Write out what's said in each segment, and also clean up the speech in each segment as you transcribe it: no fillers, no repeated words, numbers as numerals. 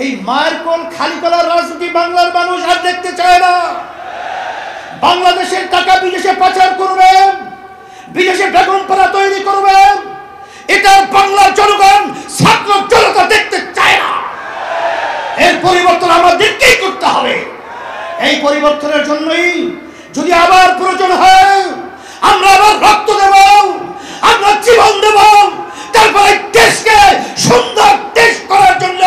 এই মায়ের কোল খালি করার রাজনীতি বাংলার মানুষ আর দেখতে চায় না। বাংলাদেশের টাকা বিদেশে পাচার করবেন, বিদেশে বেগম পাড়া তৈরি করবেন, এটা বাংলার জনগণ ছাত্র জনতা দেখতে চায় না। এর পরিবর্তন আমাদেরকেই করতে হবে। এই পরিবর্তনের জন্যই যদি আবার প্রয়োজন হয় আমরা আবার রক্ত দেব, আমরা জীবন দেব, তারপরে দেশকে সুন্দর দেশ করার জন্য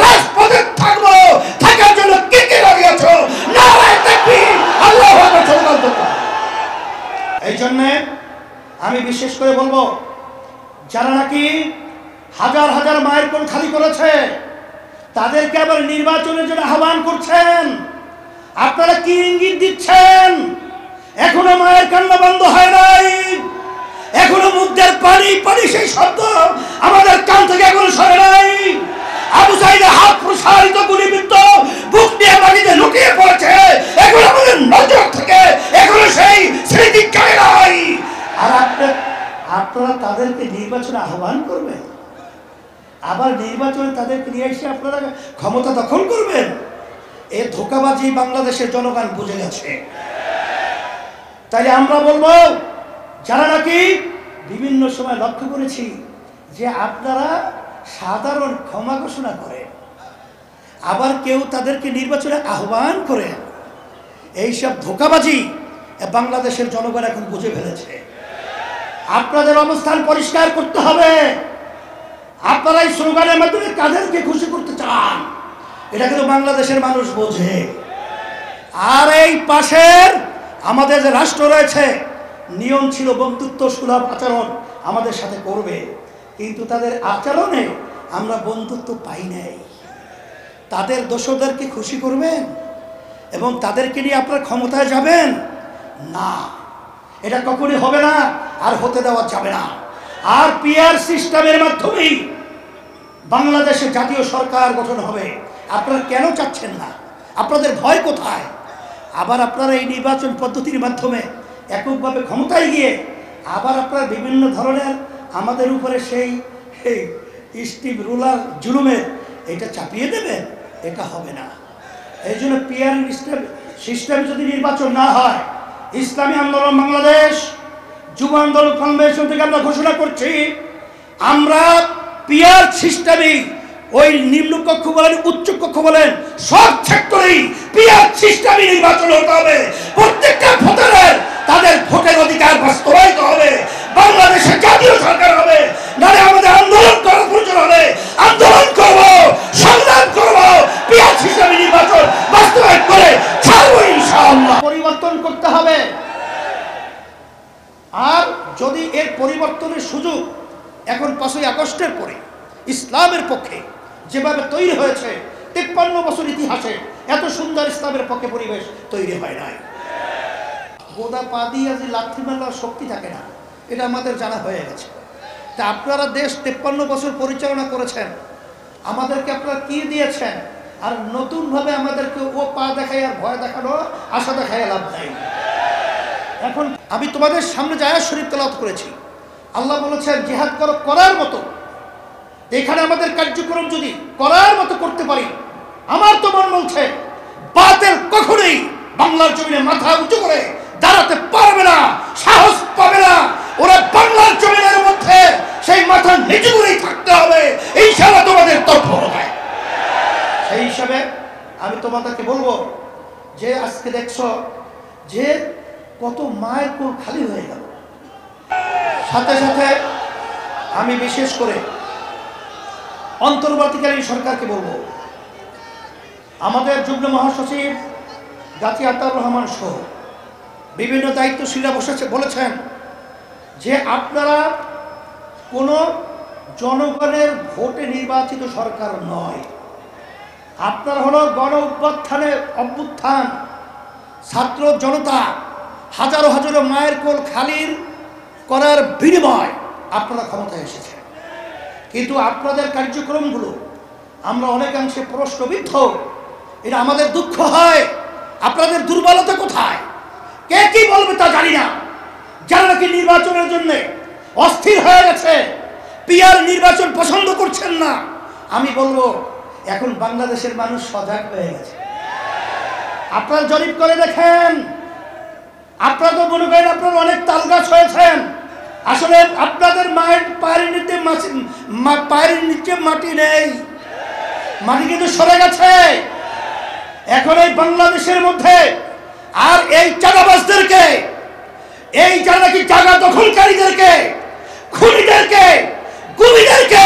রাজপথে থাকবো। থাকার জন্য কে কে লাগিয়েছ? নারায়ে তাকবীর, আল্লাহু আকবার। এই জন্য আমি বিশেষ করে বলবো, যারা নাকি হাজার হাজার মায়ের কোল খালি করেছে তাদেরকে আবার নির্বাচনের জন্য আহ্বান করছেন, আপনারা কি ইঙ্গিত দিচ্ছেন? এখনো মায়ের কান্না বন্ধ হয় নাই, এখনো মুখের পানি পানি সেই শব্দ আমাদের কান থেকে এখনো সরে নাই। আবু সাইদের হাত প্রসারিত গুলিবিদ্ধ বুক নিয়ে মাটিতে লুকিয়ে পড়েছে, এখন আমাদের নজর থেকে এখনো সেই স্মৃতি চলে নাই। আর আপনারা তাদেরকে নির্বাচনে আহ্বান করবেন, আবার নির্বাচনে তাদেরকে নিয়ে এসে আপনারা ক্ষমতা দখল করবেন। এ ধোঁকাবাজি বাংলাদেশের জনগণ বুঝে গেছে। তাই আমরা বলবো, যারা নাকি বিভিন্ন সময় লক্ষ্য করেছি যে আপনারা সাধারণ ক্ষমা ঘোষণা করে, আবার কেউ তাদেরকে নির্বাচনে আহ্বান করে, এইসব ধোঁকাবাজি বাংলাদেশের জনগণ এখন বুঝে ফেলেছে। আপনাদের অবস্থান পরিষ্কার করতে হবে। আপনারা এই স্লোগানের মাধ্যমে কাদেরকে খুশি করতে চান এটা কিন্তু বাংলাদেশের মানুষ বোঝে। আর এই পাশের আমাদের যে রাষ্ট্র রয়েছে, নিয়ম ছিল বন্ধুত্ব সুলভ আচরণ আমাদের সাথে করবে, কিন্তু তাদের আচরণে আমরা বন্ধুত্ব পাই নাই। তাদের দোষদেরকে খুশি করবেন এবং তাদেরকে নিয়ে আপনারা ক্ষমতায় যাবেন না, এটা কখনই হবে না, আর হতে দেওয়া যাবে না। আর পিআর সিস্টেমের মাধ্যমেই বাংলাদেশে জাতীয় সরকার গঠন হবে। আপনারা কেন চাচ্ছেন না? আপনাদের ভয় কোথায়? আবার আপনারা এই নির্বাচন পদ্ধতির মাধ্যমে এককভাবে ক্ষমতায় গিয়ে আবার আপনারা বিভিন্ন ধরনের আমাদের উপরে সেই স্টিভ রুলার জুলুমের এটা চাপিয়ে দেবেন, এটা হবে না। এই জন্য পিআর সিস্টেম যদি নির্বাচন না হয়, ইসলামী আন্দোলন বাংলাদেশ যুব আন্দোলন কনভেনশন থেকে আমরা ঘোষণা করছি, আমরা পিআর সিস্টেমে ওই নিম্নকক্ষ বলেন উচ্চ কক্ষ বলেন সব সেক্টরেই পিআর সিস্টেমে নির্বাচন হতে হবে। প্রত্যেকটা ভোটারের তাদের ভোটের অধিকার বাস্তবায়িত হবে। বাংলাদেশে জাতীয় সরকার হবে, নাহলে আমাদের আন্দোলন করার প্রয়োজন হবে। আন্দোলন করব, সংগ্রাম করব, পিআর সিস্টেমে নির্বাচন বাস্তবায়ন করে ছাড়বো ইনশাআল্লাহ। পরিবর্তন করতে হবে। আর যদি এর পরিবর্তনের সুযোগ এখন 5ই আগস্টের পরে ইসলামের পক্ষে যেভাবে তৈরি হয়েছে, 53 বছর ইতিহাসে এত সুন্দর ইসলামের পক্ষে পরিবেশ তৈরি হয় নাই। গোদা পা দিয়ে যে লাথি মারার শক্তি থাকে না, এটা আমাদের জানা হয়ে গেছে। তা আপনারা দেশ 53 বছর পরিচালনা করেছেন, আমাদেরকে আপনারা কি দিয়েছেন? আর নতুনভাবে আমাদেরকে ও পা দেখাই আর ভয় দেখানো, আশা দেখাই লাভ নাই। এখন আমি তোমাদের সামনে যে আয়াত শরীফ তেলাওয়াত করেছি, আল্লাহ বলেছেন জিহাদ করো করার মতো। এখানে আমাদের কার্যক্রম যদি করার মতো করতে পারি, আমার তো মন বলছে বাতিল কখনোই বাংলার জমিনে মাথা উঁচু করে দাঁড়াতে পারবে না, সাহস পাবে না। ওরা বাংলার জমিনের মধ্যে সেই মাথা নিচু করেই থাকতে হবে, ইনশাআল্লাহ তোমাদের তর্ক হবে। সেই হিসাবে আমি তোমাদেরকে বলবো যে আজকে দেখছো যে কত মায়ের কোল খালি হয়ে গেল। সাথে সাথে আমি বিশেষ করে অন্তর্বর্তীকালীন সরকারকে বলবো, আমাদের যুগ্ম মহাসচিব গাজী আতাউর রহমান সহ বিভিন্ন দায়িত্বশীলরা বলেছেন যে আপনারা কোনো জনগণের ভোটে নির্বাচিত সরকার নয়, আপনারা হলো গণ অভ্যুত্থান, ছাত্র জনতা হাজারো হাজারো মায়ের কোল খালির করার বিনিময় আপনারা ক্ষমতায় এসেছেন। কিন্তু আপনাদের কার্যক্রমগুলো আমরা অনেকাংশে প্রশ্নবিদ্ধ। এটা আমাদের দুঃখ হয়। আপনাদের দুর্বলতা কোথায়? কে কি বলবে তা জানি না। যারা নাকি নির্বাচনের জন্য অস্থির হয়ে গেছে, পিআর নির্বাচন পছন্দ করছেন না, আমি বলবো এখন বাংলাদেশের মানুষ সজাগ হয়ে গেছে। আপনারা জরিপ করে দেখেন, আপনারা তো মনে করেন আপনারা অনেক তালগাছ হয়েছেন, আসলে আপনাদের মায়ের পায়ের নিচে মাটি নেই, মাটি কিন্তু সরে গেছে। এখন এই বাংলাদেশের মধ্যে আর এই চাঁদাবাজদেরকে, এই যারা নাকি জায়গা দখলকারীদেরকে, খুনিদেরকে, গুমিদেরকে